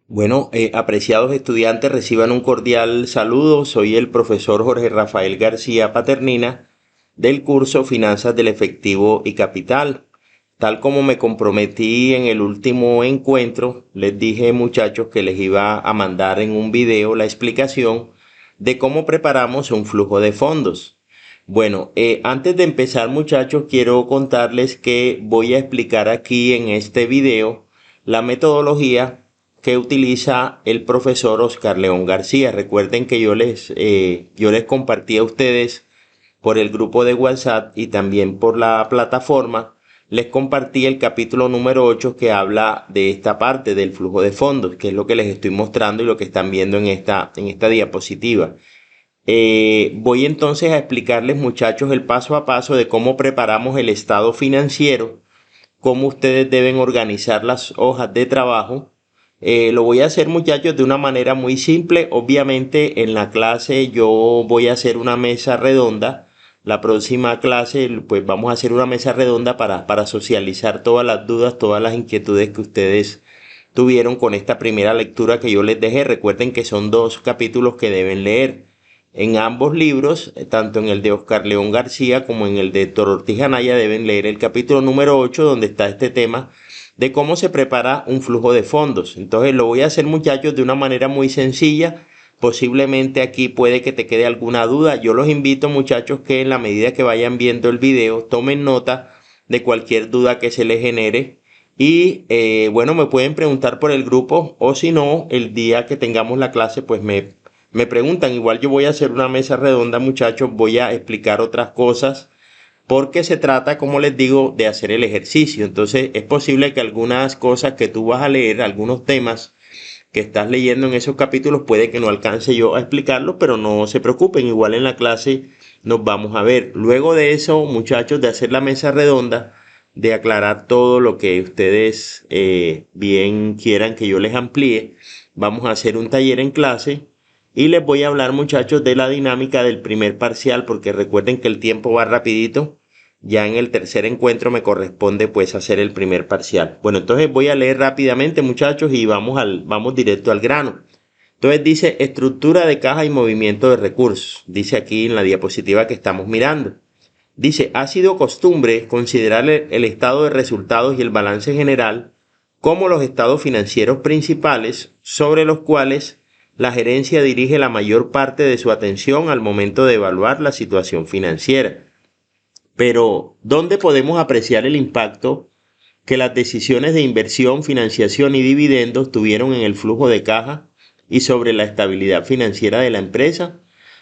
Bueno, apreciados estudiantes, reciban un cordial saludo. Soy el profesor Jorge Rafael García Paternina del curso Finanzas del Efectivo y Capital. Tal como me comprometí en el último encuentro, les dije, muchachos, que les iba a mandar en un video la explicación de cómo preparamos un flujo de fondos. Bueno, antes de empezar, muchachos, quiero contarles que voy a explicar aquí en este video la metodología que utiliza el profesor Oscar León García. Recuerden que yo les compartí a ustedes por el grupo de WhatsApp y también por la plataforma, les compartí el capítulo número 8 que habla de esta parte del flujo de fondos, que es lo que les estoy mostrando y lo que están viendo en esta diapositiva. Voy entonces a explicarles, muchachos, el paso a paso de cómo preparamos el estado financiero, cómo ustedes deben organizar las hojas de trabajo. Lo voy a hacer, muchachos, de una manera muy simple. Obviamente en la clase yo voy a hacer una mesa redonda. La próxima clase pues vamos a hacer una mesa redonda para socializar todas las dudas, todas las inquietudes que ustedes tuvieron con esta primera lectura que yo les dejé. Recuerden que son 2 capítulos que deben leer. En ambos libros, tanto en el de Oscar León García como en el de Héctor Ortiz Anaya, deben leer el capítulo número 8, donde está este tema de cómo se prepara un flujo de fondos. Entonces lo voy a hacer, muchachos, de una manera muy sencilla. Posiblemente aquí puede que te quede alguna duda. Yo los invito, muchachos, que en la medida que vayan viendo el video tomen nota de cualquier duda que se les genere. Y bueno, me pueden preguntar por el grupo, o si no, el día que tengamos la clase pues me preguntan. Igual yo voy a hacer una mesa redonda, muchachos, voy a explicar otras cosas porque se trata, como les digo, de hacer el ejercicio. Entonces es posible que algunas cosas que tú vas a leer, algunos temas que estás leyendo en esos capítulos, puede que no alcance yo a explicarlos, pero no se preocupen, igual en la clase nos vamos a ver. Luego de eso, muchachos, de hacer la mesa redonda, de aclarar todo lo que ustedes bien quieran que yo les amplíe, vamos a hacer un taller en clase y les voy a hablar, muchachos, de la dinámica del primer parcial, porque recuerden que el tiempo va rapidito. Ya en el tercer encuentro me corresponde pues hacer el primer parcial. Bueno, entonces voy a leer rápidamente, muchachos, y vamos directo al grano. Entonces dice estructura de caja y movimiento de recursos. Dice aquí en la diapositiva que estamos mirando. Dice, ha sido costumbre considerar el estado de resultados y el balance general como los estados financieros principales sobre los cuales la gerencia dirige la mayor parte de su atención al momento de evaluar la situación financiera. Pero, ¿dónde podemos apreciar el impacto que las decisiones de inversión, financiación y dividendos tuvieron en el flujo de caja y sobre la estabilidad financiera de la empresa?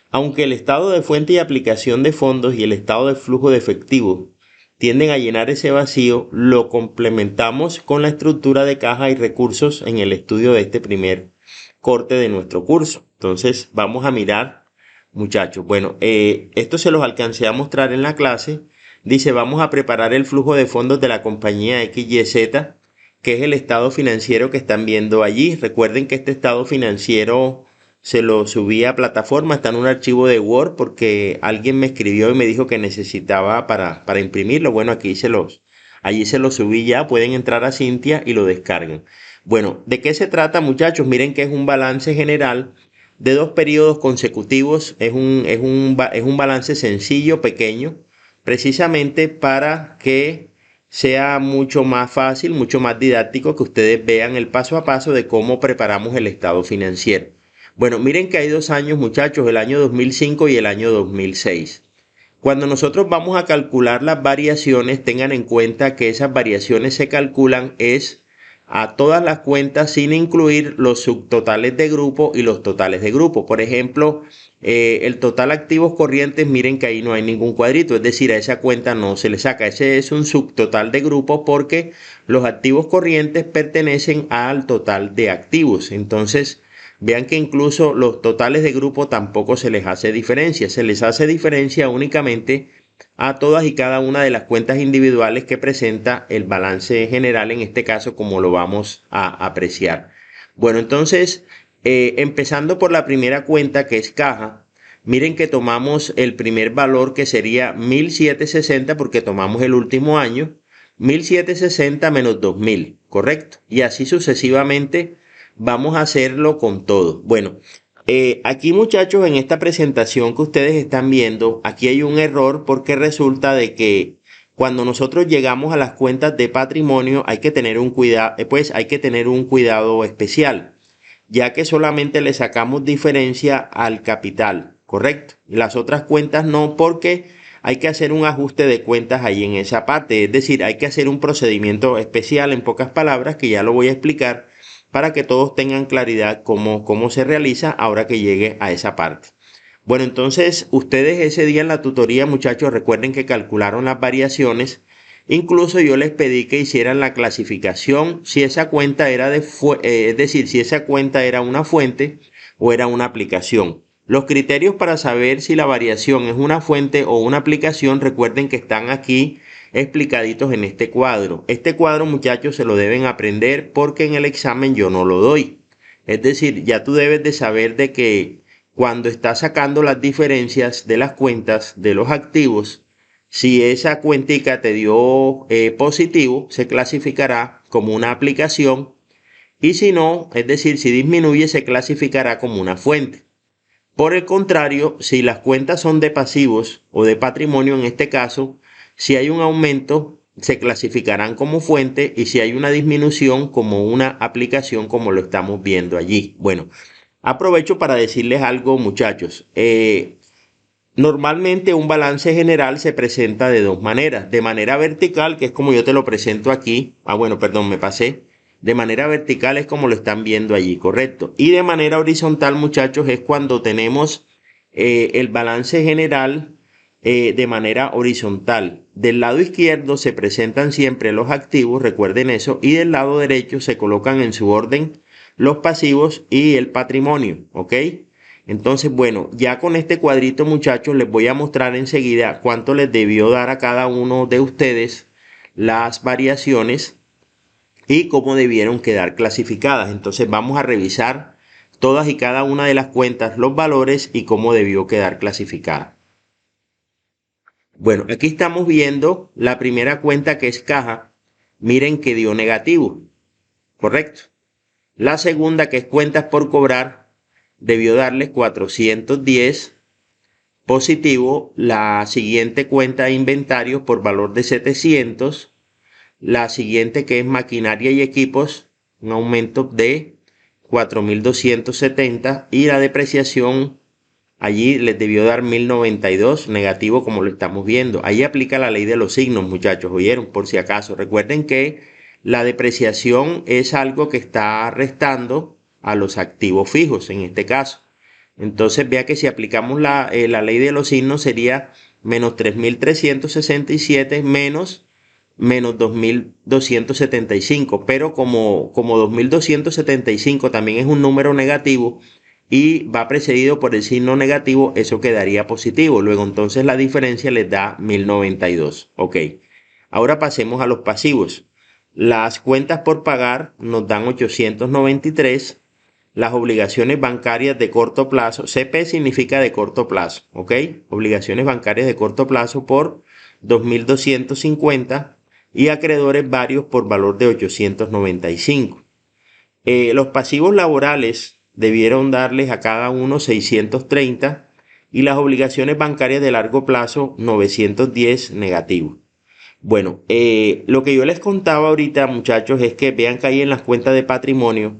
Aunque el estado de fuente y aplicación de fondos y el estado de flujo de efectivo tienden a llenar ese vacío, lo complementamos con la estructura de caja y recursos en el estudio de este primer corte de nuestro curso. Entonces vamos a mirar, muchachos. Bueno, esto se los alcancé a mostrar en la clase. Dice, vamos a preparar el flujo de fondos de la compañía XYZ, que es el estado financiero que están viendo allí. Recuerden que este estado financiero se lo subí a plataforma, está en un archivo de Word porque alguien me escribió y me dijo que necesitaba para imprimirlo. Bueno, allí se los subí ya, pueden entrar a Cintia y lo descargan. Bueno, ¿de qué se trata, muchachos? Miren que es un balance general de 2 periodos consecutivos. Es un balance sencillo, pequeño, precisamente para que sea mucho más fácil, mucho más didáctico, que ustedes vean el paso a paso de cómo preparamos el estado financiero. Bueno, miren que hay 2 años, muchachos, el año 2005 y el año 2006. Cuando nosotros vamos a calcular las variaciones, tengan en cuenta que esas variaciones se calculan a todas las cuentas sin incluir los subtotales de grupo y los totales de grupo. Por ejemplo, el total activos corrientes, miren que ahí no hay ningún cuadrito, es decir, a esa cuenta no se le saca. Ese es un subtotal de grupo porque los activos corrientes pertenecen al total de activos. Entonces, vean que incluso los totales de grupo tampoco se les hace diferencia. Se les hace diferencia únicamente a todas y cada una de las cuentas individuales que presenta el balance general, en este caso, como lo vamos a apreciar. Bueno, entonces, empezando por la primera cuenta, que es caja, miren que tomamos el primer valor, que sería 1760, porque tomamos el último año. 1760 menos 2000, ¿correcto? Y así sucesivamente vamos a hacerlo con todo. Bueno, aquí muchachos, en esta presentación que ustedes están viendo, aquí hay un error porque resulta de que cuando nosotros llegamos a las cuentas de patrimonio hay que tener un cuidado, pues hay que tener un cuidado especial, ya que solamente le sacamos diferencia al capital, ¿correcto? Y las otras cuentas no, porque hay que hacer un ajuste de cuentas ahí en esa parte, es decir, hay que hacer un procedimiento especial, en pocas palabras, que ya lo voy a explicar para que todos tengan claridad cómo se realiza ahora que llegue a esa parte. Bueno, entonces ustedes ese día en la tutoría, muchachos, recuerden que calcularon las variaciones. Incluso yo les pedí que hicieran la clasificación si esa cuenta era es decir, si esa cuenta era una fuente o era una aplicación. Los criterios para saber si la variación es una fuente o una aplicación, recuerden que están aquí explicaditos en este cuadro. Este cuadro, muchachos, se lo deben aprender porque en el examen yo no lo doy. Es decir, ya tú debes de saber de que cuando estás sacando las diferencias de las cuentas de los activos, si esa cuentica te dio positivo, se clasificará como una aplicación, y si no, es decir, si disminuye, se clasificará como una fuente. Por el contrario, si las cuentas son de pasivos o de patrimonio, en este caso, si hay un aumento, se clasificarán como fuente, y si hay una disminución, como una aplicación, como lo estamos viendo allí. Bueno, aprovecho para decirles algo, muchachos. Normalmente un balance general se presenta de dos maneras. De manera vertical, que es como yo te lo presento aquí. Bueno, perdón, me pasé. De manera vertical es como lo están viendo allí, correcto. Y de manera horizontal, muchachos, es cuando tenemos el balance general de manera horizontal. Del lado izquierdo se presentan siempre los activos, recuerden eso, y del lado derecho se colocan en su orden los pasivos y el patrimonio, ¿ok? Entonces, bueno, ya con este cuadrito, muchachos, les voy a mostrar enseguida cuánto les debió dar a cada uno de ustedes las variaciones y cómo debieron quedar clasificadas. Entonces vamos a revisar todas y cada una de las cuentas, los valores y cómo debió quedar clasificada. Bueno, aquí estamos viendo la primera cuenta, que es caja. Miren que dio negativo, ¿correcto? La segunda, que es cuentas por cobrar, debió darles 410 positivo. La siguiente cuenta de inventarios por valor de 700. La siguiente, que es maquinaria y equipos, un aumento de 4.270, y la depreciación allí les debió dar 1.092 negativo, como lo estamos viendo. Ahí aplica la ley de los signos, muchachos, ¿oyeron? Por si acaso, recuerden que la depreciación es algo que está restando a los activos fijos en este caso. Entonces vea que si aplicamos la ley de los signos sería menos 3.367 menos 2.275, pero como 2.275 también es un número negativo y va precedido por el signo negativo, eso quedaría positivo. Luego entonces la diferencia les da 1.092. Ok, ahora pasemos a los pasivos. Las cuentas por pagar nos dan 893. Las obligaciones bancarias de corto plazo, CP significa de corto plazo, ¿ok? Obligaciones bancarias de corto plazo por 2.250 y acreedores varios por valor de 895. Los pasivos laborales debieron darles a cada uno 630 y las obligaciones bancarias de largo plazo 910 negativos. Bueno, lo que yo les contaba ahorita, muchachos, es que vean que ahí en las cuentas de patrimonio,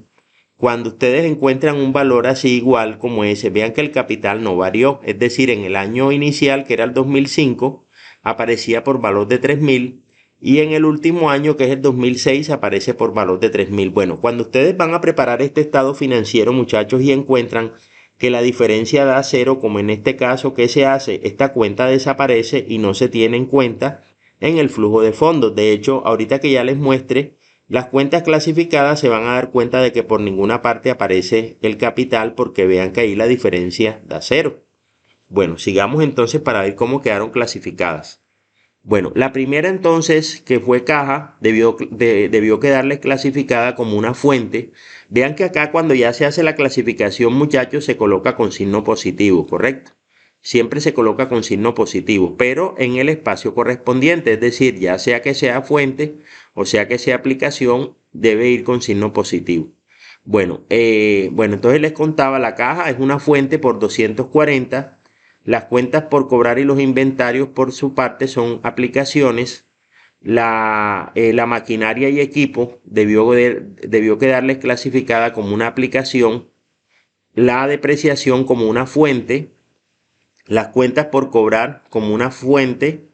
cuando ustedes encuentran un valor así igual como ese, vean que el capital no varió. Es decir, en el año inicial, que era el 2005, aparecía por valor de 3.000, y en el último año, que es el 2006, aparece por valor de 3.000. Bueno, cuando ustedes van a preparar este estado financiero, muchachos, y encuentran que la diferencia da cero, como en este caso, ¿qué se hace? Esta cuenta desaparece y no se tiene en cuenta en el flujo de fondos. De hecho, ahorita que ya les muestre las cuentas clasificadas, se van a dar cuenta de que por ninguna parte aparece el capital, porque vean que ahí la diferencia da cero. Bueno, sigamos entonces para ver cómo quedaron clasificadas. Bueno, la primera entonces, que fue caja, debió quedarles clasificada como una fuente. Vean que acá cuando ya se hace la clasificación, muchachos, se coloca con signo positivo, ¿correcto? Siempre se coloca con signo positivo, pero en el espacio correspondiente, es decir, ya sea que sea fuente o sea que sea aplicación, debe ir con signo positivo. Bueno, entonces les contaba, la caja es una fuente por 240. Las cuentas por cobrar y los inventarios por su parte son aplicaciones. La maquinaria y equipo debió quedarles clasificada como una aplicación. La depreciación como una fuente. Las cuentas por cobrar como una fuente.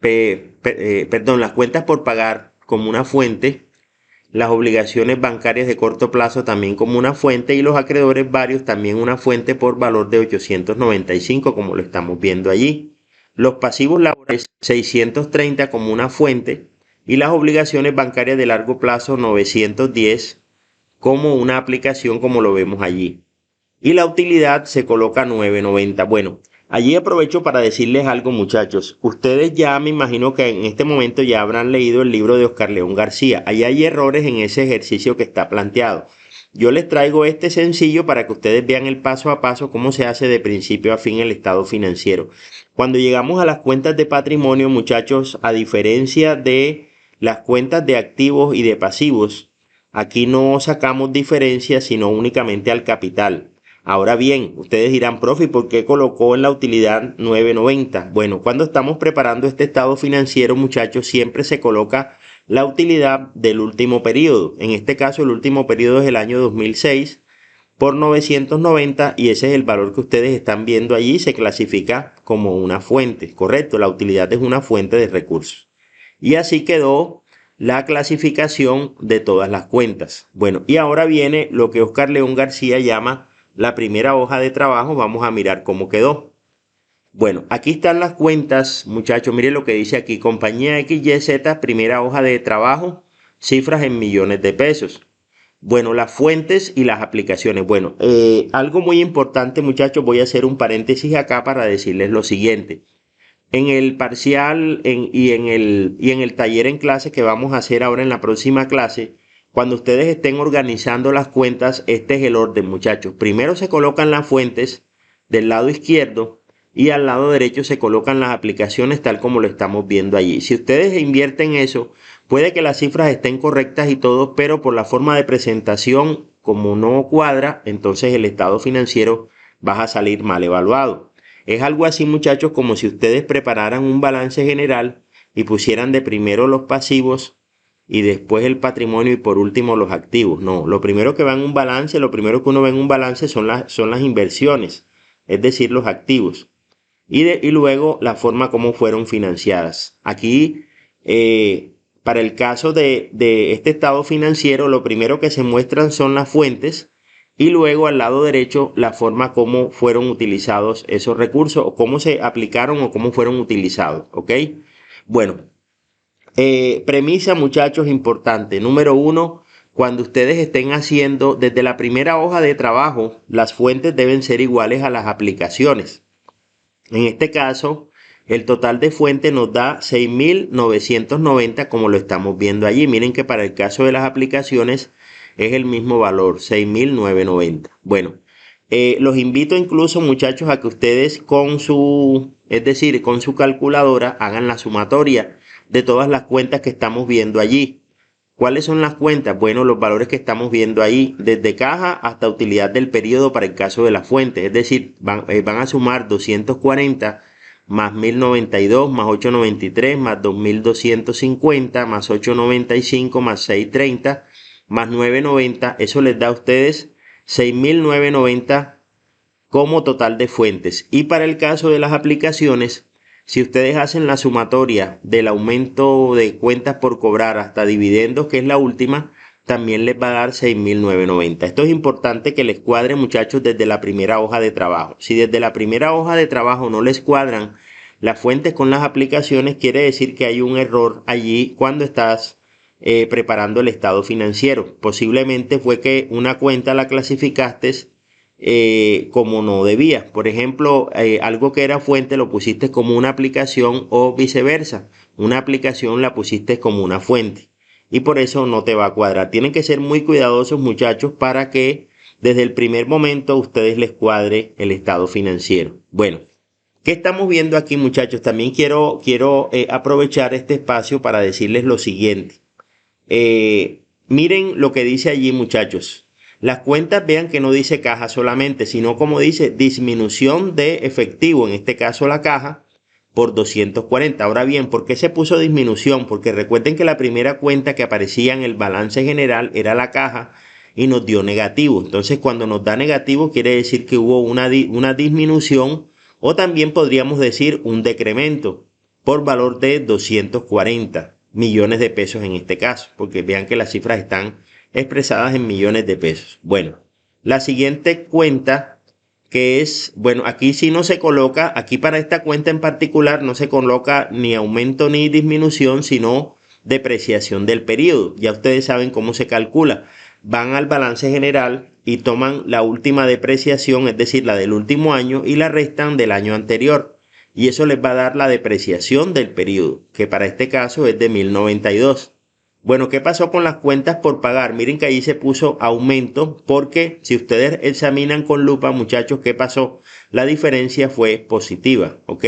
Las cuentas por pagar como una fuente. Las obligaciones bancarias de corto plazo también como una fuente y los acreedores varios también una fuente por valor de 895 como lo estamos viendo allí. Los pasivos laborales 630 como una fuente y las obligaciones bancarias de largo plazo 910 como una aplicación como lo vemos allí. Y la utilidad se coloca 990. Bueno, allí aprovecho para decirles algo, muchachos. Ustedes ya me imagino que en este momento ya habrán leído el libro de Oscar León García. Allí hay errores en ese ejercicio que está planteado. Yo les traigo este sencillo para que ustedes vean el paso a paso cómo se hace de principio a fin el estado financiero. Cuando llegamos a las cuentas de patrimonio, muchachos, a diferencia de las cuentas de activos y de pasivos, aquí no sacamos diferencias sino únicamente al capital. Ahora bien, ustedes dirán, profe, ¿por qué colocó en la utilidad 990? Bueno, cuando estamos preparando este estado financiero, muchachos, siempre se coloca la utilidad del último periodo. En este caso, el último periodo es el año 2006 por 990 y ese es el valor que ustedes están viendo allí. Se clasifica como una fuente, correcto. La utilidad es una fuente de recursos. Y así quedó la clasificación de todas las cuentas. Bueno, y ahora viene lo que Oscar León García llama la primera hoja de trabajo. Vamos a mirar cómo quedó. Bueno, aquí están las cuentas, muchachos. Miren lo que dice aquí. Compañía XYZ, primera hoja de trabajo, cifras en millones de pesos. Bueno, las fuentes y las aplicaciones. Bueno, algo muy importante, muchachos. Voy a hacer un paréntesis acá para decirles lo siguiente. En el parcial y en el taller en clase que vamos a hacer ahora en la próxima clase, cuando ustedes estén organizando las cuentas, este es el orden, muchachos. Primero se colocan las fuentes del lado izquierdo y al lado derecho se colocan las aplicaciones tal como lo estamos viendo allí. Si ustedes invierten eso, puede que las cifras estén correctas y todo, pero por la forma de presentación, como no cuadra, entonces el estado financiero va a salir mal evaluado. Es algo así, muchachos, como si ustedes prepararan un balance general y pusieran de primero los pasivos y después el patrimonio y por último los activos. No, lo primero que va en un balance, lo primero que uno ve en un balance son las inversiones, es decir, los activos. Y luego la forma como fueron financiadas. Aquí, para el caso de este estado financiero, lo primero que se muestran son las fuentes y luego al lado derecho la forma como fueron utilizados esos recursos o cómo se aplicaron o cómo fueron utilizados. ¿Ok? Bueno, premisa, muchachos, importante. Número 1, cuando ustedes estén haciendo desde la primera hoja de trabajo, las fuentes deben ser iguales a las aplicaciones. En este caso, el total de fuente nos da 6.990 como lo estamos viendo allí. Miren que para el caso de las aplicaciones es el mismo valor, 6.990. Bueno, los invito incluso, muchachos, a que ustedes con su calculadora hagan la sumatoria de todas las cuentas que estamos viendo allí. ¿Cuáles son las cuentas? Bueno, los valores que estamos viendo ahí, desde caja hasta utilidad del periodo para el caso de la fuente. Es decir, van a sumar 240 más 1092 más 893 más 2250 más 895 más 630 más 990. Eso les da a ustedes 6.990 como total de fuentes. Y para el caso de las aplicaciones, si ustedes hacen la sumatoria del aumento de cuentas por cobrar hasta dividendos, que es la última, también les va a dar 6.990. Esto es importante que les cuadre, muchachos, desde la primera hoja de trabajo. Si desde la primera hoja de trabajo no les cuadran las fuentes con las aplicaciones, quiere decir que hay un error allí cuando estás preparando el estado financiero. Posiblemente fue que una cuenta la clasificaste como no debía. Por ejemplo, algo que era fuente lo pusiste como una aplicación o viceversa. Una aplicación la pusiste como una fuente y por eso no te va a cuadrar. Tienen que ser muy cuidadosos, muchachos, para que desde el primer momento a ustedes les cuadre el estado financiero. Bueno, ¿qué estamos viendo aquí, muchachos? También quiero aprovechar este espacio para decirles lo siguiente. miren lo que dice allí, muchachos. Las cuentas, vean que no dice caja solamente, sino como dice disminución de efectivo, en este caso la caja, por 240. Ahora bien, ¿por qué se puso disminución? Porque recuerden que la primera cuenta que aparecía en el balance general era la caja y nos dio negativo. Entonces, cuando nos da negativo, quiere decir que hubo una disminución, o también podríamos decir un decremento por valor de 240 millones de pesos en este caso, porque vean que las cifras están expresadas en millones de pesos. Bueno, la siguiente cuenta, que es, bueno, aquí sí no se coloca, aquí para esta cuenta en particular no se coloca ni aumento ni disminución, sino depreciación del periodo. Ya ustedes saben cómo se calcula. Van al balance general y toman la última depreciación, es decir, la del último año, y la restan del año anterior. Y eso les va a dar la depreciación del periodo, que para este caso es de 1092. Bueno, ¿qué pasó con las cuentas por pagar? Miren que ahí se puso aumento, porque si ustedes examinan con lupa, muchachos, ¿qué pasó? La diferencia fue positiva, ¿ok?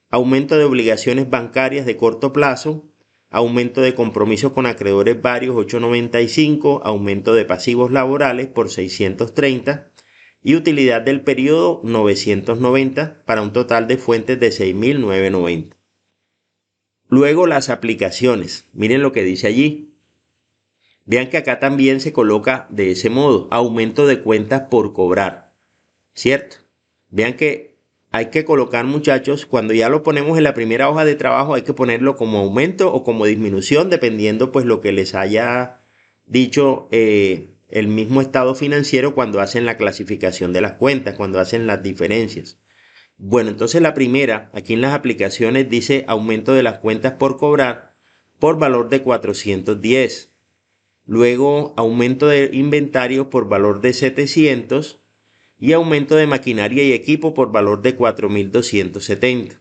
Aumento de obligaciones bancarias de corto plazo, aumento de compromisos con acreedores varios 895, aumento de pasivos laborales por 630 y utilidad del periodo 990 para un total de fuentes de 6.990. Luego las aplicaciones, miren lo que dice allí. Vean que acá también se coloca de ese modo, aumento de cuentas por cobrar, ¿cierto? Vean que hay que colocar, muchachos, cuando ya lo ponemos en la primera hoja de trabajo, hay que ponerlo como aumento o como disminución, dependiendo pues lo que les haya dicho el mismo estado financiero cuando hacen la clasificación de las cuentas, cuando hacen las diferencias. Bueno, entonces la primera, aquí en las aplicaciones dice aumento de las cuentas por cobrar por valor de 410. Luego aumento de inventario por valor de 700 y aumento de maquinaria y equipo por valor de 4.270.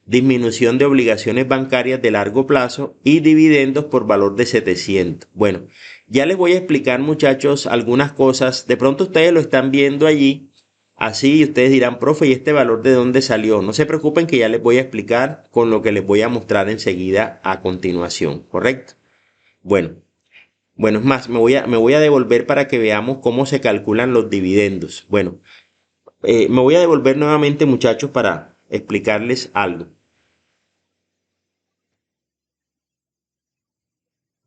Disminución de obligaciones bancarias de largo plazo y dividendos por valor de 700. Bueno, ya les voy a explicar, muchachos, algunas cosas. De pronto ustedes lo están viendo allí. Así ustedes dirán, profe, ¿y este valor de dónde salió? No se preocupen que ya les voy a explicar con lo que les voy a mostrar enseguida a continuación, ¿correcto? Bueno, bueno, es más, me voy a devolver para que veamos cómo se calculan los dividendos. Bueno, me voy a devolver nuevamente, muchachos, para explicarles algo.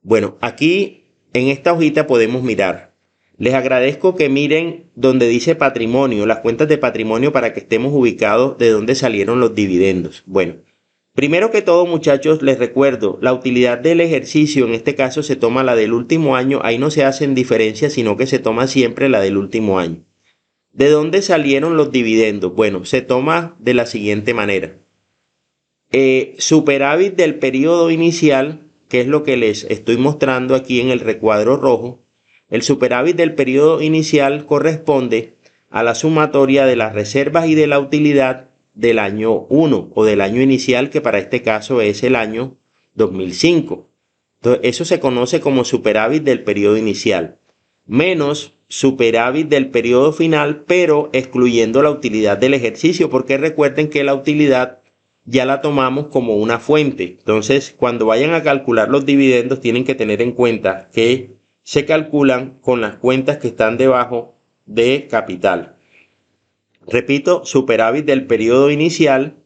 Bueno, aquí en esta hojita podemos mirar. Les agradezco que miren donde dice patrimonio, las cuentas de patrimonio, para que estemos ubicados de dónde salieron los dividendos. Bueno, primero que todo, muchachos, les recuerdo, la utilidad del ejercicio, en este caso se toma la del último año, ahí no se hacen diferencias, sino que se toma siempre la del último año. ¿De dónde salieron los dividendos? Bueno, se toma de la siguiente manera. Superávit del periodo inicial, que es lo que les estoy mostrando aquí en el recuadro rojo. El superávit del periodo inicial corresponde a la sumatoria de las reservas y de la utilidad del año 1 o del año inicial, que para este caso es el año 2005. Entonces, eso se conoce como superávit del periodo inicial, menos superávit del periodo final, pero excluyendo la utilidad del ejercicio, porque recuerden que la utilidad ya la tomamos como una fuente. Entonces, cuando vayan a calcular los dividendos, tienen que tener en cuenta que se calculan con las cuentas que están debajo de capital. Repito, superávit del periodo inicial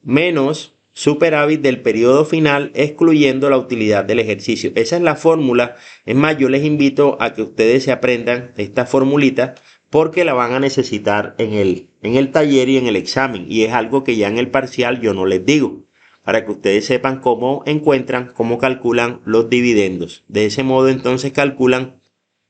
menos superávit del periodo final, excluyendo la utilidad del ejercicio. Esa es la fórmula. Es más, yo les invito a que ustedes se aprendan esta formulita, porque la van a necesitar en el taller y en el examen. Y es algo que ya en el parcial yo no les digo, para que ustedes sepan cómo encuentran, cómo calculan los dividendos. De ese modo entonces calculan,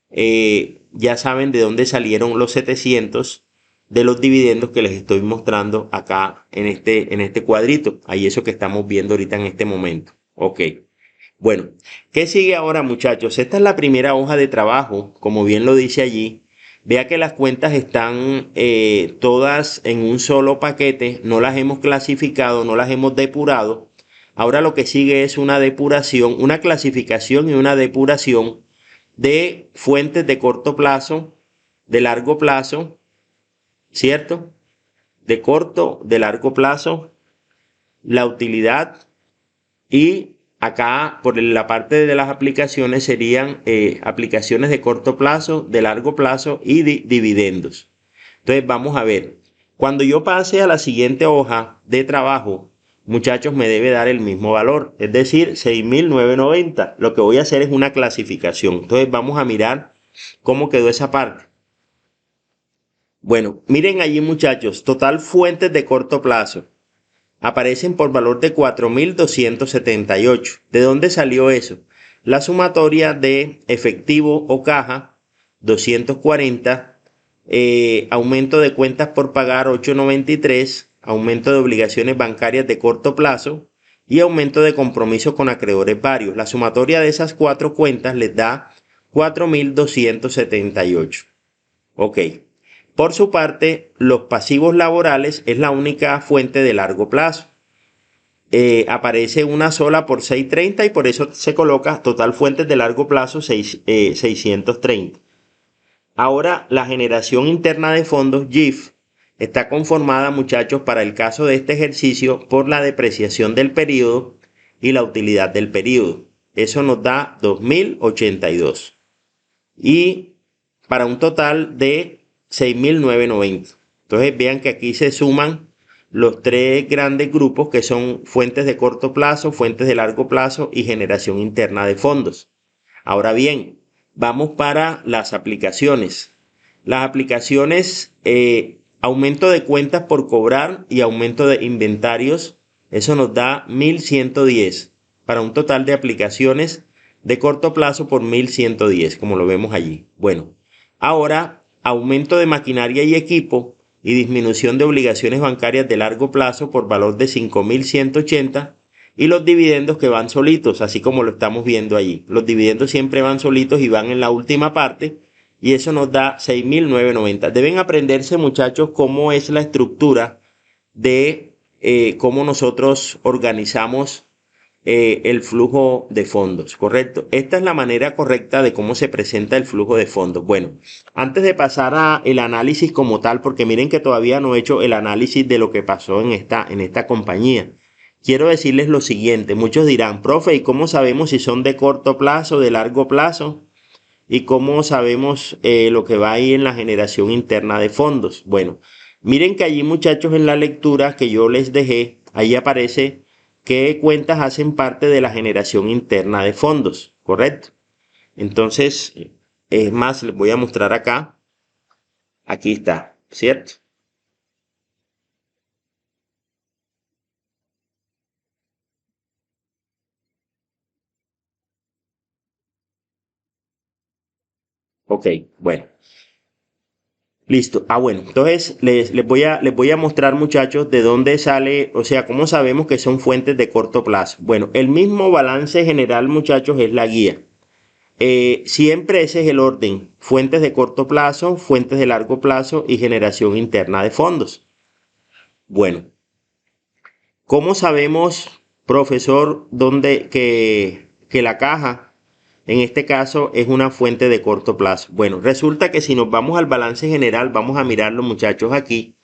ya saben de dónde salieron los 700 de los dividendos que les estoy mostrando acá en este cuadrito. Ahí eso que estamos viendo ahorita en este momento. Ok. Bueno, ¿qué sigue ahora, muchachos? Esta es la primera hoja de trabajo, como bien lo dice allí. Vea que las cuentas están todas en un solo paquete, no las hemos clasificado, no las hemos depurado. Ahora lo que sigue es una depuración, una clasificación y una depuración de fuentes de corto plazo, de largo plazo, ¿cierto? De largo plazo, la utilidad y Acá, por la parte de las aplicaciones, serían aplicaciones de corto plazo, de largo plazo y dividendos. Entonces, vamos a ver. Cuando yo pase a la siguiente hoja de trabajo, muchachos, me debe dar el mismo valor, es decir, 6.990. Lo que voy a hacer es una clasificación. Entonces, vamos a mirar cómo quedó esa parte. Bueno, miren allí, muchachos, total fuentes de corto plazo aparecen por valor de 4.278. ¿De dónde salió eso? La sumatoria de efectivo o caja, 240, aumento de cuentas por pagar, 893, aumento de obligaciones bancarias de corto plazo y aumento de compromiso con acreedores varios. La sumatoria de esas cuatro cuentas les da 4.278. Ok. Por su parte, los pasivos laborales es la única fuente de largo plazo. Aparece una sola por 630 y por eso se coloca total fuentes de largo plazo 630. Ahora, la generación interna de fondos, GIF, está conformada, muchachos, para el caso de este ejercicio por la depreciación del periodo y la utilidad del periodo. Eso nos da 2.082. Y para un total de 6.990. Entonces vean que aquí se suman los tres grandes grupos que son fuentes de corto plazo, fuentes de largo plazo y generación interna de fondos. Ahora bien, vamos para las aplicaciones. Las aplicaciones, aumento de cuentas por cobrar y aumento de inventarios, eso nos da 1.110 para un total de aplicaciones de corto plazo por 1.110, como lo vemos allí. Bueno, ahora aumento de maquinaria y equipo y disminución de obligaciones bancarias de largo plazo por valor de 5.180 y los dividendos que van solitos, así como lo estamos viendo allí. Los dividendos siempre van solitos y van en la última parte y eso nos da 6.990. Deben aprenderse, muchachos, cómo es la estructura de cómo nosotros organizamos el flujo de fondos, ¿correcto? Esta es la manera correcta de cómo se presenta el flujo de fondos. Bueno, antes de pasar a el análisis como tal, porque miren que todavía no he hecho el análisis de lo que pasó en esta compañía. Quiero decirles lo siguiente, muchos dirán, profe, ¿y cómo sabemos si son de corto plazo, de largo plazo? ¿Y cómo sabemos lo que va ahí en la generación interna de fondos? Bueno, miren que allí, muchachos, en la lectura que yo les dejé, ahí aparece qué cuentas hacen parte de la generación interna de fondos, ¿correcto? Entonces, es más, les voy a mostrar acá. Aquí está, ¿cierto? Ok, bueno. Listo. Bueno, entonces les voy a mostrar, muchachos, de dónde sale, o sea, cómo sabemos que son fuentes de corto plazo. Bueno, el mismo balance general, muchachos, es la guía. Siempre ese es el orden. Fuentes de corto plazo, fuentes de largo plazo y generación interna de fondos. Bueno, ¿cómo sabemos, profesor, que la caja, en este caso, es una fuente de corto plazo? Bueno, resulta que si nos vamos al balance general, vamos a mirarlo, muchachos, aquí.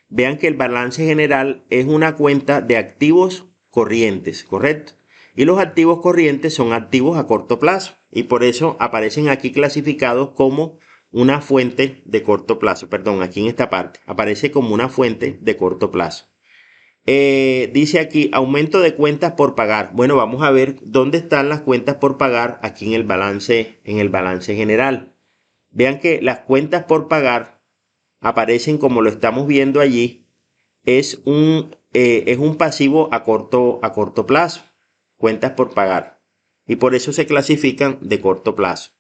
Vean que el balance general es una cuenta de activos corrientes, ¿correcto? Y los activos corrientes son activos a corto plazo y por eso aparecen aquí clasificados como una fuente de corto plazo. Perdón, aquí en esta parte aparece como una fuente de corto plazo. Dice aquí aumento de cuentas por pagar. Bueno, vamos a ver dónde están las cuentas por pagar aquí en el balance general. Vean que las cuentas por pagar aparecen como lo estamos viendo allí. Es un pasivo a corto plazo, cuentas por pagar. Y por eso se clasifican de corto plazo.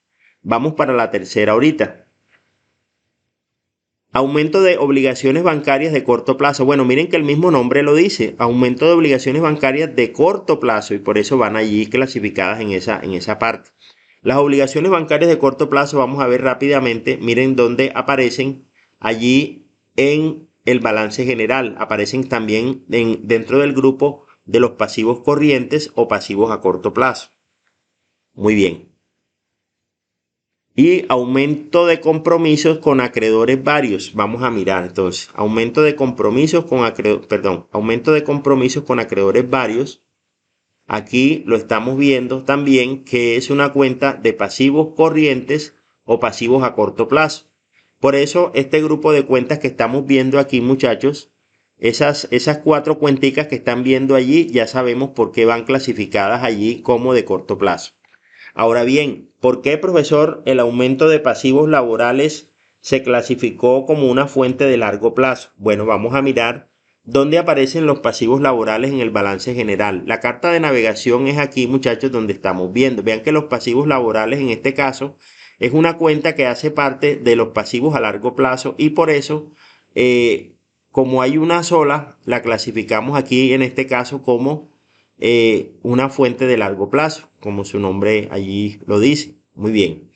Vamos para la tercera ahorita. Aumento de obligaciones bancarias de corto plazo. Bueno, miren que el mismo nombre lo dice. Aumento de obligaciones bancarias de corto plazo y por eso van allí clasificadas en esa parte. Las obligaciones bancarias de corto plazo, vamos a ver rápidamente. Miren dónde aparecen allí en el balance general. Aparecen también dentro del grupo de los pasivos corrientes o pasivos a corto plazo. Muy bien. Y aumento de compromisos con acreedores varios. Vamos a mirar entonces. Aumento de compromisos con acreedores varios. Aquí lo estamos viendo también que es una cuenta de pasivos corrientes o pasivos a corto plazo. Por eso este grupo de cuentas que estamos viendo aquí, muchachos, esas cuatro cuenticas que están viendo allí, ya sabemos por qué van clasificadas allí como de corto plazo. Ahora bien, ¿por qué, profesor, el aumento de pasivos laborales se clasificó como una fuente de largo plazo? Bueno, vamos a mirar dónde aparecen los pasivos laborales en el balance general. La carta de navegación es aquí, muchachos, donde estamos viendo. Vean que los pasivos laborales en este caso es una cuenta que hace parte de los pasivos a largo plazo y por eso, como hay una sola, la clasificamos aquí en este caso como una fuente de largo plazo, como su nombre allí lo dice. Muy bien.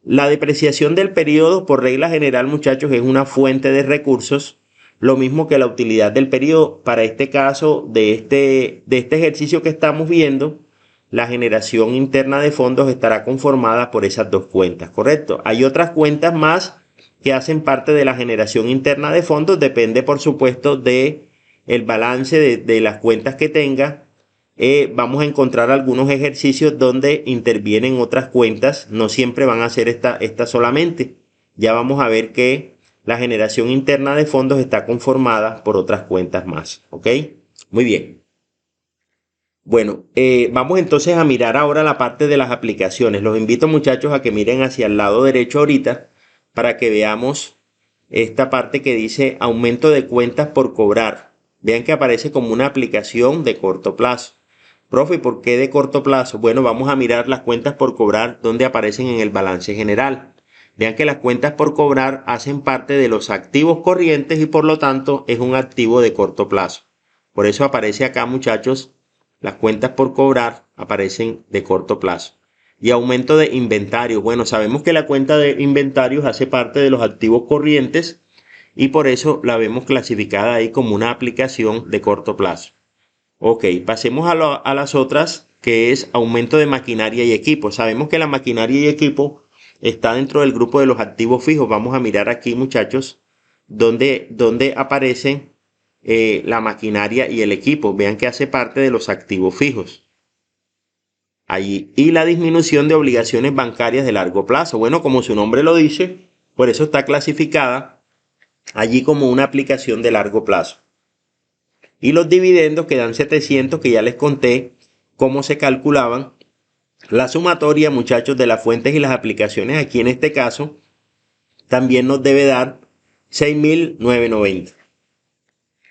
La depreciación del periodo, por regla general, muchachos, es una fuente de recursos, lo mismo que la utilidad del periodo. Para este caso, de este ejercicio que estamos viendo, la generación interna de fondos estará conformada por esas dos cuentas, ¿correcto? Hay otras cuentas más que hacen parte de la generación interna de fondos, depende, por supuesto, de el balance de las cuentas que tenga. Vamos a encontrar algunos ejercicios donde intervienen otras cuentas, no siempre van a ser esta solamente. Ya vamos a ver que la generación interna de fondos está conformada por otras cuentas más, ¿ok? Muy bien. Bueno, vamos entonces a mirar ahora la parte de las aplicaciones. Los invito, muchachos, a que miren hacia el lado derecho ahorita para que veamos esta parte que dice aumento de cuentas por cobrar. Vean que aparece como una aplicación de corto plazo. Profe, ¿por qué de corto plazo? Bueno, vamos a mirar las cuentas por cobrar donde aparecen en el balance general. Vean que las cuentas por cobrar hacen parte de los activos corrientes y por lo tanto es un activo de corto plazo. Por eso aparece acá, muchachos, las cuentas por cobrar aparecen de corto plazo. Y aumento de inventarios. Bueno, sabemos que la cuenta de inventarios hace parte de los activos corrientes y por eso la vemos clasificada ahí como una aplicación de corto plazo. Ok, pasemos a las otras, que es aumento de maquinaria y equipo. Sabemos que la maquinaria y equipo está dentro del grupo de los activos fijos. Vamos a mirar aquí, muchachos, donde aparecen la maquinaria y el equipo. Vean que hace parte de los activos fijos. Allí. Y la disminución de obligaciones bancarias de largo plazo. Bueno, como su nombre lo dice, por eso está clasificada allí como una aplicación de largo plazo. Y los dividendos que dan 700, que ya les conté cómo se calculaban. La sumatoria, muchachos, de las fuentes y las aplicaciones aquí en este caso también nos debe dar 6.990.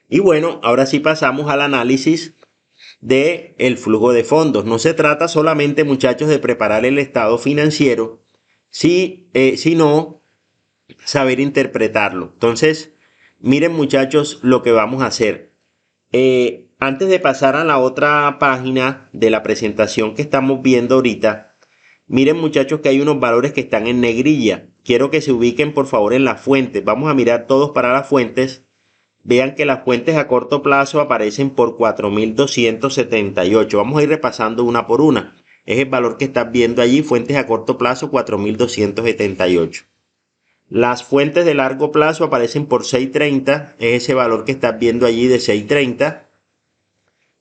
Y bueno, ahora sí pasamos al análisis del flujo de fondos. No se trata solamente, muchachos, de preparar el estado financiero, sino saber interpretarlo. Entonces, miren, muchachos, lo que vamos a hacer. Antes de pasar a la otra página de la presentación que estamos viendo ahorita, miren, muchachos, que hay unos valores que están en negrilla. Quiero que se ubiquen, por favor, en las fuentes. Vamos a mirar todos para las fuentes. Vean que las fuentes a corto plazo aparecen por 4.278. Vamos a ir repasando una por una. Es el valor que estás viendo allí, fuentes a corto plazo 4.278. Las fuentes de largo plazo aparecen por 630, es ese valor que estás viendo allí de 630.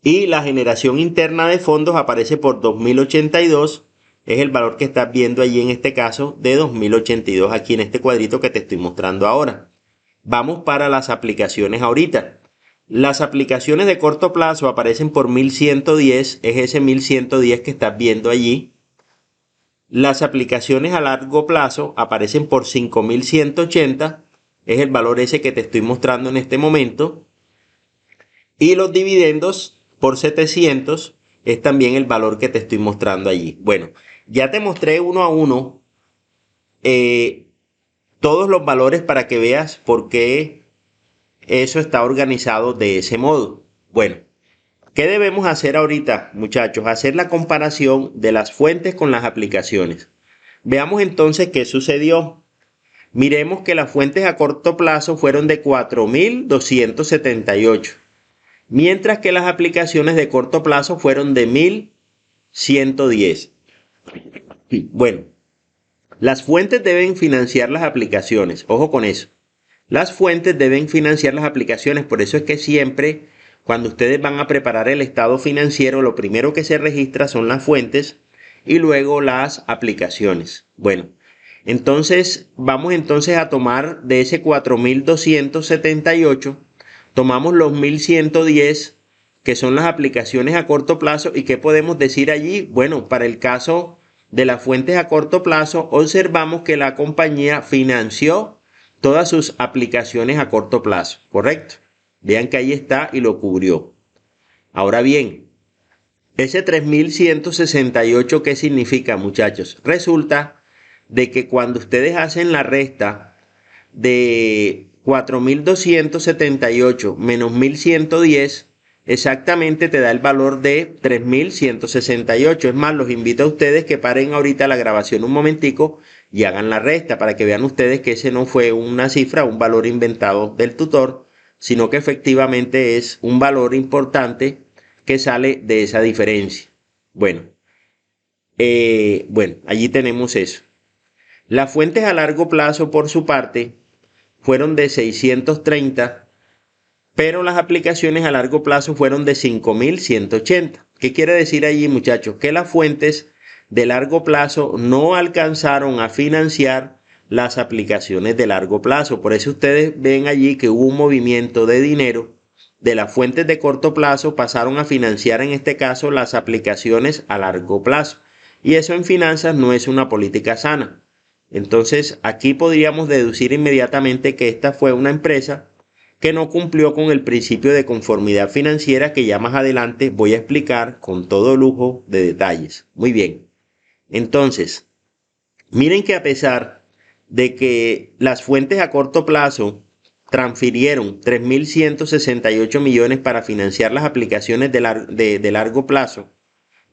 Y la generación interna de fondos aparece por 2082, es el valor que estás viendo allí en este caso de 2082 aquí en este cuadrito que te estoy mostrando ahora. Vamos para las aplicaciones ahorita. Las aplicaciones de corto plazo aparecen por 1110, es ese 1110 que estás viendo allí. Las aplicaciones a largo plazo aparecen por 5.180, es el valor ese que te estoy mostrando en este momento. Y los dividendos por 700 es también el valor que te estoy mostrando allí. Bueno, ya te mostré uno a uno todos los valores para que veas por qué eso está organizado de ese modo. Bueno, ¿qué debemos hacer ahorita, muchachos? Hacer la comparación de las fuentes con las aplicaciones. Veamos entonces qué sucedió. Miremos que las fuentes a corto plazo fueron de 4.278, mientras que las aplicaciones de corto plazo fueron de 1.110. Bueno, las fuentes deben financiar las aplicaciones. Ojo con eso. Las fuentes deben financiar las aplicaciones. Por eso es que siempre Cuando ustedes van a preparar el estado financiero, lo primero que se registra son las fuentes y luego las aplicaciones. Bueno, entonces vamos a tomar de ese 4.278, tomamos los 1.110 que son las aplicaciones a corto plazo. ¿Y qué podemos decir allí? Bueno, para el caso de las fuentes a corto plazo, observamos que la compañía financió todas sus aplicaciones a corto plazo, ¿correcto? Vean que ahí está y lo cubrió. Ahora bien, ese 3.168, ¿qué significa, muchachos? Resulta de que cuando ustedes hacen la resta de 4.278 menos 1.110, exactamente te da el valor de 3.168. Es más, los invito a ustedes que paren ahorita la grabación un momentico y hagan la resta para que vean ustedes que ese no fue una cifra, un valor inventado del tutor, sino que efectivamente es un valor importante que sale de esa diferencia. Bueno, allí tenemos eso. Las fuentes a largo plazo, por su parte, fueron de 630, pero las aplicaciones a largo plazo fueron de 5.180. ¿Qué quiere decir allí, muchachos? Que las fuentes de largo plazo no alcanzaron a financiar las aplicaciones de largo plazo. Por eso ustedes ven allí que hubo un movimiento de dinero de las fuentes de corto plazo, pasaron a financiar en este caso las aplicaciones a largo plazo. Y eso en finanzas no es una política sana. Entonces aquí podríamos deducir inmediatamente que esta fue una empresa que no cumplió con el principio de conformidad financiera, que ya más adelante voy a explicar con todo lujo de detalles. Muy bien. Entonces, miren que a pesar de que las fuentes a corto plazo transfirieron 3.168 millones para financiar las aplicaciones de largo plazo,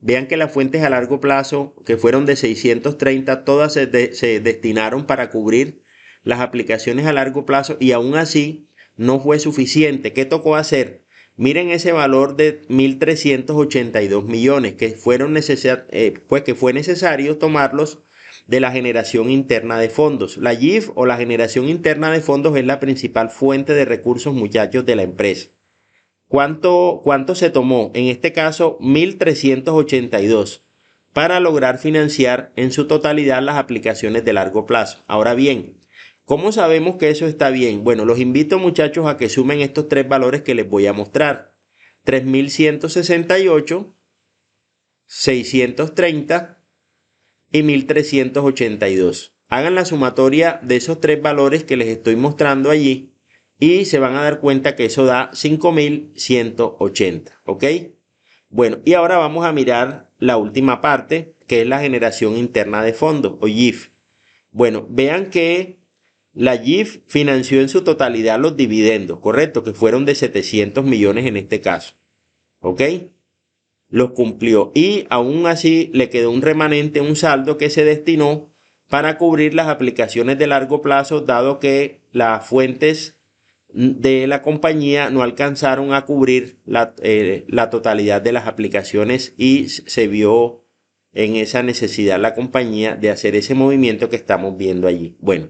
vean que las fuentes a largo plazo, que fueron de 630, todas se destinaron para cubrir las aplicaciones a largo plazo, y aún así no fue suficiente. ¿Qué tocó hacer? Miren ese valor de 1.382 millones que fue necesario tomarlos de la generación interna de fondos. La GIF o la generación interna de fondos es la principal fuente de recursos, muchachos, de la empresa. ¿Cuánto se tomó? En este caso, 1.382 para lograr financiar en su totalidad las aplicaciones de largo plazo. Ahora bien, ¿cómo sabemos que eso está bien? Bueno, los invito, muchachos, a que sumen estos tres valores que les voy a mostrar. 3.168, 630 y 1.382. Hagan la sumatoria de esos tres valores que les estoy mostrando allí y se van a dar cuenta que eso da 5.180, ¿ok? Bueno, y ahora vamos a mirar la última parte, que es la generación interna de fondos, o GIF. Bueno, vean que la GIF financió en su totalidad los dividendos, ¿correcto? Que fueron de 700 millones en este caso, ¿ok? Los cumplió, y aún así le quedó un remanente, un saldo que se destinó para cubrir las aplicaciones de largo plazo, dado que las fuentes de la compañía no alcanzaron a cubrir la totalidad de las aplicaciones, y se vio en esa necesidad la compañía de hacer ese movimiento que estamos viendo allí. Bueno,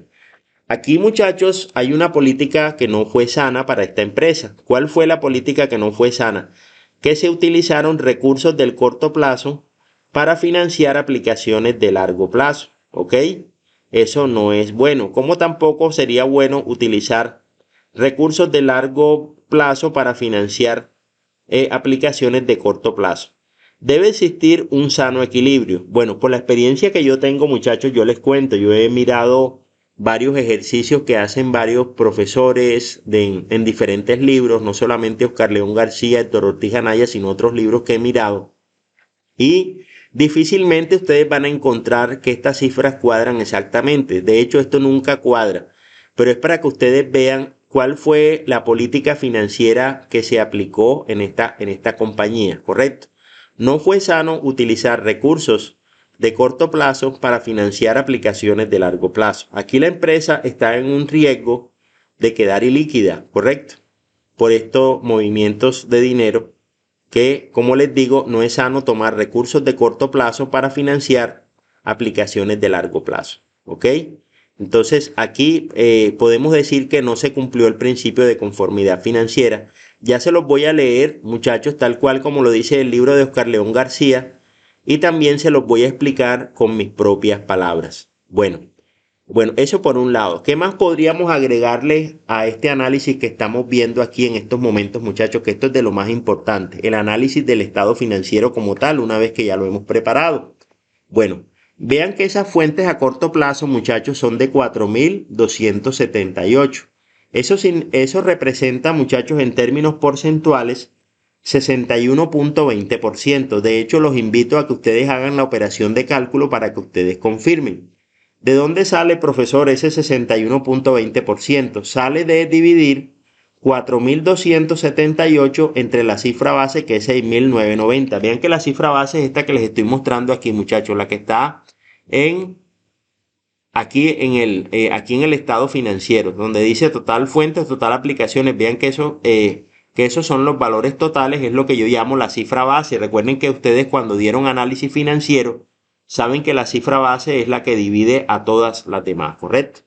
aquí, muchachos, hay una política que no fue sana para esta empresa. ¿Cuál fue la política que no fue sana? Que se utilizaron recursos del corto plazo para financiar aplicaciones de largo plazo, ¿ok? Eso no es bueno, como tampoco sería bueno utilizar recursos de largo plazo para financiar aplicaciones de corto plazo. Debe existir un sano equilibrio. Bueno, por la experiencia que yo tengo, muchachos, yo les cuento, yo he mirado varios ejercicios que hacen varios profesores en diferentes libros, no solamente Oscar León García, Héctor Ortiz Anaya, sino otros libros que he mirado. Y difícilmente ustedes van a encontrar que estas cifras cuadran exactamente. De hecho, esto nunca cuadra. Pero es para que ustedes vean cuál fue la política financiera que se aplicó en esta compañía, ¿correcto? No fue sano utilizar recursos de corto plazo para financiar aplicaciones de largo plazo. Aquí la empresa está en un riesgo de quedar ilíquida, ¿correcto? Por estos movimientos de dinero que, como les digo, no es sano tomar recursos de corto plazo para financiar aplicaciones de largo plazo, ¿ok? Entonces aquí podemos decir que no se cumplió el principio de conformidad financiera. Ya se los voy a leer, muchachos, tal cual como lo dice el libro de Oscar León García, y también se los voy a explicar con mis propias palabras. Bueno, eso por un lado. ¿Qué más podríamos agregarle a este análisis que estamos viendo aquí en estos momentos, muchachos? Que esto es de lo más importante, el análisis del estado financiero como tal, una vez que ya lo hemos preparado. Bueno, vean que esas fuentes a corto plazo, muchachos, son de 4.278. Eso representa, muchachos, en términos porcentuales, 61.20%. De hecho, los invito a que ustedes hagan la operación de cálculo para que ustedes confirmen. ¿De dónde sale, profesor, ese 61.20%? Sale de dividir 4.278 entre la cifra base, que es 6.990. Vean que la cifra base es esta que les estoy mostrando aquí, muchachos, la que está aquí en el estado financiero, donde dice total fuentes, total aplicaciones. Vean que esos son los valores totales, es lo que yo llamo la cifra base. Recuerden que ustedes cuando dieron análisis financiero, saben que la cifra base es la que divide a todas las demás, ¿correcto?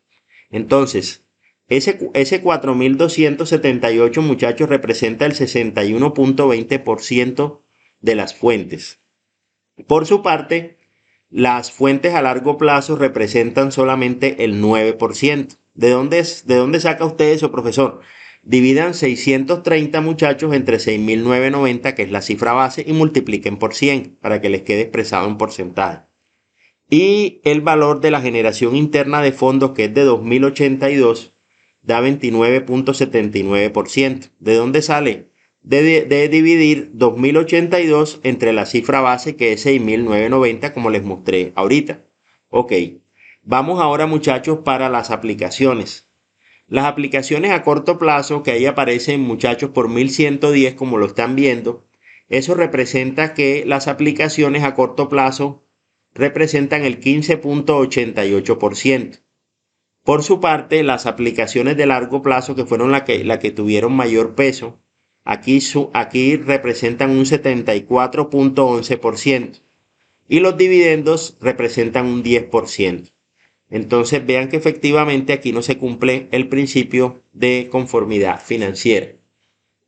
Entonces, ese 4.278, muchachos, representa el 61.20% de las fuentes. Por su parte, las fuentes a largo plazo representan solamente el 9%. ¿De dónde saca usted eso, profesor? Dividan 630, muchachos, entre 6.990, que es la cifra base, y multipliquen por 100 para que les quede expresado en porcentaje. Y el valor de la generación interna de fondos, que es de 2.082, da 29.79%. ¿De dónde sale? De dividir 2.082 entre la cifra base, que es 6.990, como les mostré ahorita. Ok, vamos ahora, muchachos, para las aplicaciones. Las aplicaciones a corto plazo, que ahí aparecen, muchachos, por 1.110, como lo están viendo, eso representa que las aplicaciones a corto plazo representan el 15.88%. Por su parte, las aplicaciones de largo plazo, que fueron la que tuvieron mayor peso, aquí representan un 74.11%, y los dividendos representan un 10%. Entonces vean que efectivamente aquí no se cumple el principio de conformidad financiera.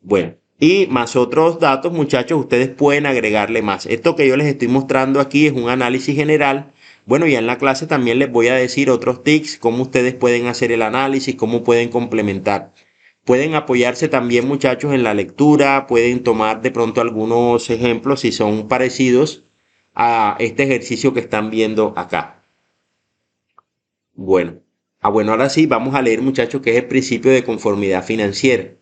Bueno, y más otros datos, muchachos, ustedes pueden agregarle más. Esto que yo les estoy mostrando aquí es un análisis general. Bueno, ya en la clase también les voy a decir otros tips, cómo ustedes pueden hacer el análisis, cómo pueden complementar. Pueden apoyarse también, muchachos, en la lectura, pueden tomar de pronto algunos ejemplos si son parecidos a este ejercicio que están viendo acá. Bueno, ahora sí, vamos a leer, muchachos, qué es el principio de conformidad financiera.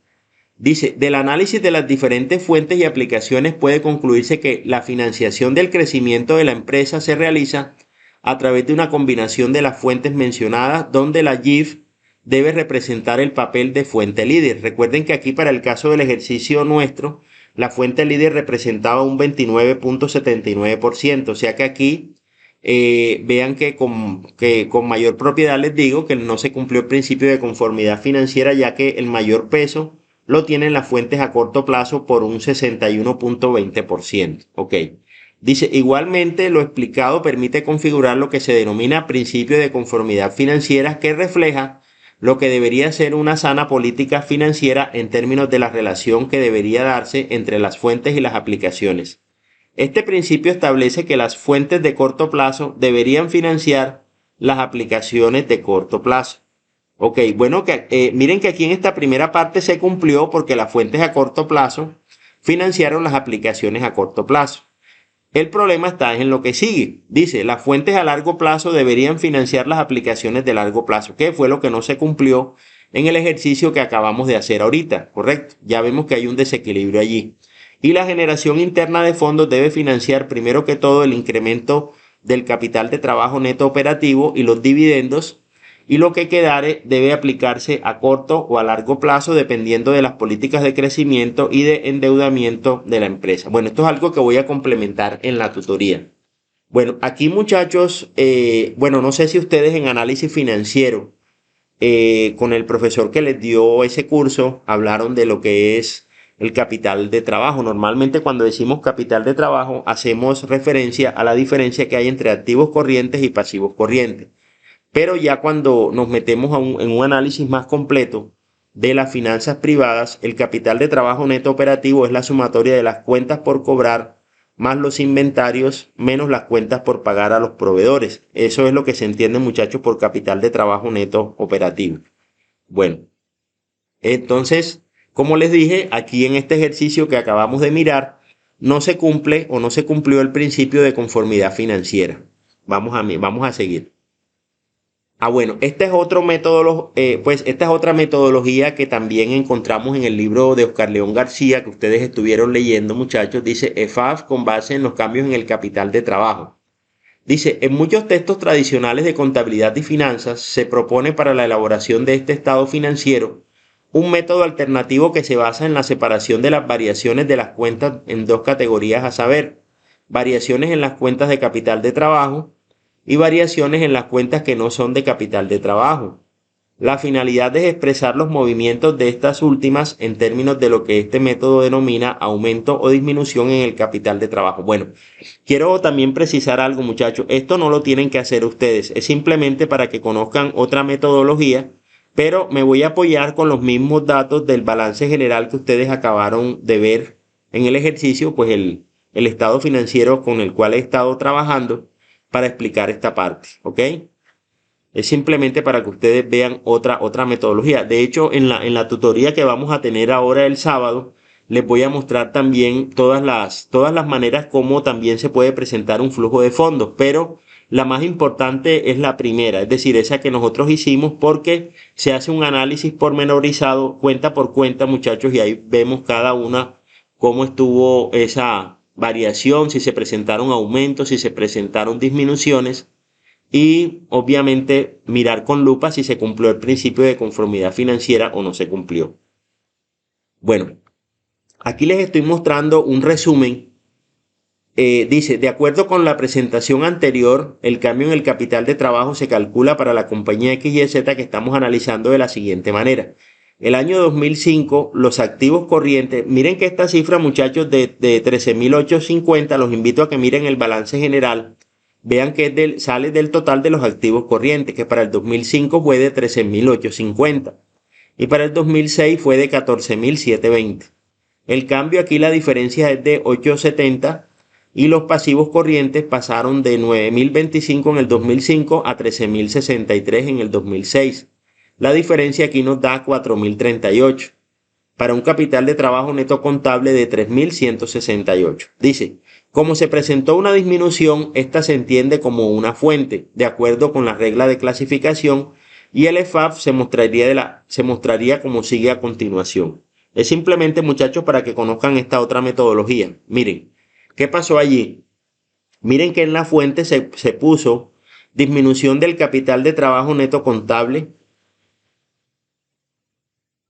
Dice, del análisis de las diferentes fuentes y aplicaciones puede concluirse que la financiación del crecimiento de la empresa se realiza a través de una combinación de las fuentes mencionadas, donde la GIF debe representar el papel de fuente líder. Recuerden que aquí, para el caso del ejercicio nuestro, la fuente líder representaba un 29.79%, o sea que aquí vean que con mayor propiedad les digo que no se cumplió el principio de conformidad financiera, ya que el mayor peso lo tienen las fuentes a corto plazo por un 61.20%. Ok. Dice, igualmente lo explicado permite configurar lo que se denomina principio de conformidad financiera, que refleja lo que debería ser una sana política financiera en términos de la relación que debería darse entre las fuentes y las aplicaciones. Este principio establece que las fuentes de corto plazo deberían financiar las aplicaciones de corto plazo. Ok, bueno, miren que aquí en esta primera parte se cumplió porque las fuentes a corto plazo financiaron las aplicaciones a corto plazo. El problema está en lo que sigue. Dice, las fuentes a largo plazo deberían financiar las aplicaciones de largo plazo, que fue lo que no se cumplió en el ejercicio que acabamos de hacer ahorita, ¿correcto? Ya vemos que hay un desequilibrio allí. Y la generación interna de fondos debe financiar primero que todo el incremento del capital de trabajo neto operativo y los dividendos, y lo que quedare debe aplicarse a corto o a largo plazo dependiendo de las políticas de crecimiento y de endeudamiento de la empresa. Bueno, esto es algo que voy a complementar en la tutoría. Bueno, aquí, muchachos, no sé si ustedes en análisis financiero, con el profesor que les dio ese curso, hablaron de lo que es el capital de trabajo. Normalmente cuando decimos capital de trabajo hacemos referencia a la diferencia que hay entre activos corrientes y pasivos corrientes. Pero ya cuando nos metemos en un análisis más completo de las finanzas privadas, el capital de trabajo neto operativo es la sumatoria de las cuentas por cobrar más los inventarios menos las cuentas por pagar a los proveedores. Eso es lo que se entiende, muchachos, por capital de trabajo neto operativo. Bueno, entonces, como les dije, aquí en este ejercicio que acabamos de mirar, no se cumple o no se cumplió el principio de conformidad financiera. Vamos a seguir. Bueno, este es otro método, pues esta es otra metodología que también encontramos en el libro de Oscar León García que ustedes estuvieron leyendo, muchachos. Dice EFAF con base en los cambios en el capital de trabajo. Dice, en muchos textos tradicionales de contabilidad y finanzas se propone para la elaboración de este estado financiero un método alternativo que se basa en la separación de las variaciones de las cuentas en dos categorías, a saber, variaciones en las cuentas de capital de trabajo y variaciones en las cuentas que no son de capital de trabajo. La finalidad es expresar los movimientos de estas últimas en términos de lo que este método denomina aumento o disminución en el capital de trabajo. Bueno, quiero también precisar algo, muchachos. Esto no lo tienen que hacer ustedes. Es simplemente para que conozcan otra metodología, pero me voy a apoyar con los mismos datos del balance general que ustedes acabaron de ver en el ejercicio, pues el estado financiero con el cual he estado trabajando para explicar esta parte, ¿ok? Es simplemente para que ustedes vean otra metodología. De hecho, en la tutoría que vamos a tener ahora el sábado, les voy a mostrar también todas las maneras como también se puede presentar un flujo de fondos, pero la más importante es la primera, es decir, esa que nosotros hicimos, porque se hace un análisis pormenorizado, cuenta por cuenta, muchachos, y ahí vemos cada una cómo estuvo esa variación, si se presentaron aumentos, si se presentaron disminuciones, y obviamente mirar con lupa si se cumplió el principio de conformidad financiera o no se cumplió. Bueno, aquí les estoy mostrando un resumen. Dice, de acuerdo con la presentación anterior, el cambio en el capital de trabajo se calcula para la compañía X y Z que estamos analizando de la siguiente manera. El año 2005, los activos corrientes, miren que esta cifra, muchachos, de 13.850, los invito a que miren el balance general. Vean que sale del total de los activos corrientes, que para el 2005 fue de 13.850 y para el 2006 fue de 14.720. El cambio aquí, la diferencia es de 870 y los pasivos corrientes pasaron de 9.025 en el 2005 a 13.063 en el 2006. La diferencia aquí nos da 4.038 para un capital de trabajo neto contable de 3.168. Dice, como se presentó una disminución, esta se entiende como una fuente, de acuerdo con la regla de clasificación, y el EFAF se mostraría como sigue a continuación. Es simplemente, muchachos, para que conozcan esta otra metodología. Miren, ¿qué pasó allí? Miren que en la fuente se puso disminución del capital de trabajo neto contable.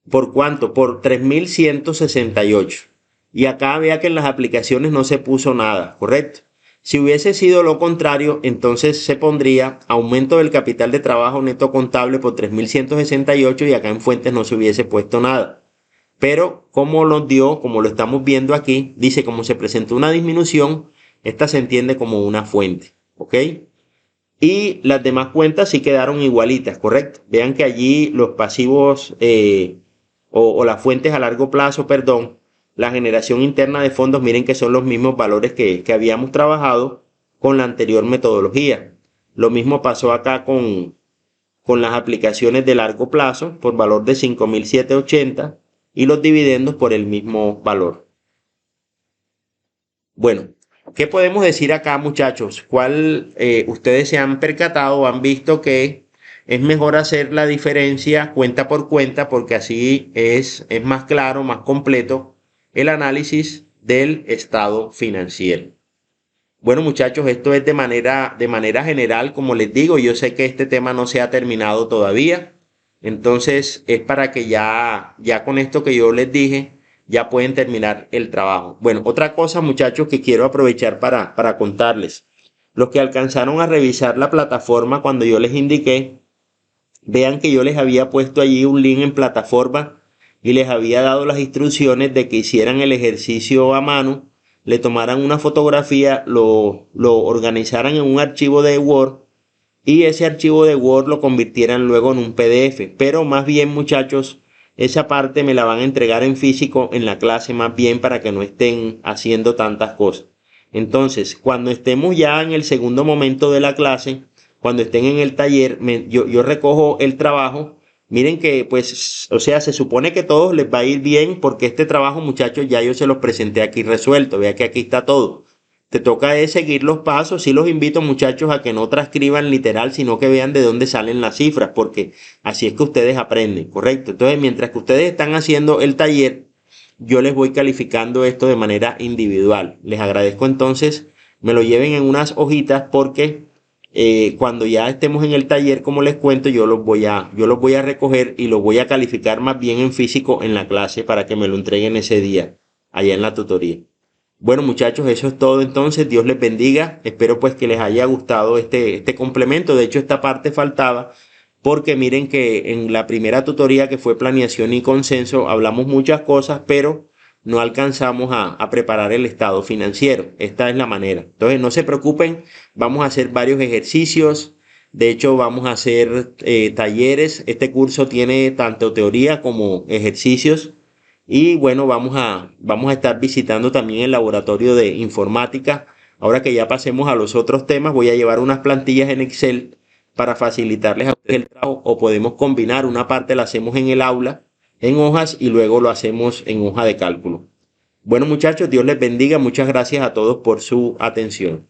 ¿Por cuánto? Por 3.168. Y acá vea que en las aplicaciones no se puso nada, ¿correcto? Si hubiese sido lo contrario, entonces se pondría aumento del capital de trabajo neto contable por 3.168 y acá en fuentes no se hubiese puesto nada. Pero como lo dio, como lo estamos viendo aquí, dice como se presentó una disminución, esta se entiende como una fuente, ¿ok? Y las demás cuentas sí quedaron igualitas, ¿correcto? Vean que allí los pasivos o las fuentes a largo plazo, perdón, la generación interna de fondos, miren que son los mismos valores que habíamos trabajado con la anterior metodología. Lo mismo pasó acá con las aplicaciones de largo plazo por valor de 5.780 y los dividendos por el mismo valor. Bueno, ¿qué podemos decir acá, muchachos? Ustedes se han percatado o han visto que es mejor hacer la diferencia cuenta por cuenta porque así es más claro, más completo el análisis del estado financiero. Bueno, muchachos, esto es de manera general, como les digo, yo sé que este tema no se ha terminado todavía, entonces es para que ya con esto que yo les dije, ya pueden terminar el trabajo. Bueno, otra cosa, muchachos, que quiero aprovechar para contarles. Los que alcanzaron a revisar la plataforma cuando yo les indiqué, vean que yo les había puesto allí un link en plataforma y les había dado las instrucciones de que hicieran el ejercicio a mano, le tomaran una fotografía, lo organizaran en un archivo de Word y ese archivo de Word lo convirtieran luego en un PDF. Pero más bien, muchachos, esa parte me la van a entregar en físico en la clase, más bien para que no estén haciendo tantas cosas. Entonces, cuando estemos ya en el segundo momento de la clase, cuando estén en el taller, yo recojo el trabajo. Miren que, pues, o sea, se supone que a todos les va a ir bien porque este trabajo, muchachos, ya yo se los presenté aquí resuelto. Vea que aquí está todo. Te toca es seguir los pasos. Sí los invito, muchachos, a que no transcriban literal, sino que vean de dónde salen las cifras, porque así es que ustedes aprenden, ¿correcto? Entonces, mientras que ustedes están haciendo el taller, yo les voy calificando esto de manera individual. Les agradezco entonces, me lo lleven en unas hojitas porque cuando ya estemos en el taller, como les cuento, yo los voy a recoger y los voy a calificar más bien en físico en la clase para que me lo entreguen ese día, allá en la tutoría. Bueno, muchachos, eso es todo entonces. Dios les bendiga. Espero pues que les haya gustado este complemento. De hecho, esta parte faltaba porque miren que en la primera tutoría, que fue planeación y consenso, hablamos muchas cosas, pero no alcanzamos a preparar el estado financiero. Esta es la manera. Entonces, no se preocupen, vamos a hacer varios ejercicios. De hecho, vamos a hacer talleres. Este curso tiene tanto teoría como ejercicios. Y bueno, vamos a estar visitando también el laboratorio de informática. Ahora que ya pasemos a los otros temas, voy a llevar unas plantillas en Excel para facilitarles a ustedes el trabajo, o podemos combinar una parte, la hacemos en el aula, en hojas, y luego lo hacemos en hoja de cálculo. Bueno, muchachos, Dios les bendiga. Muchas gracias a todos por su atención.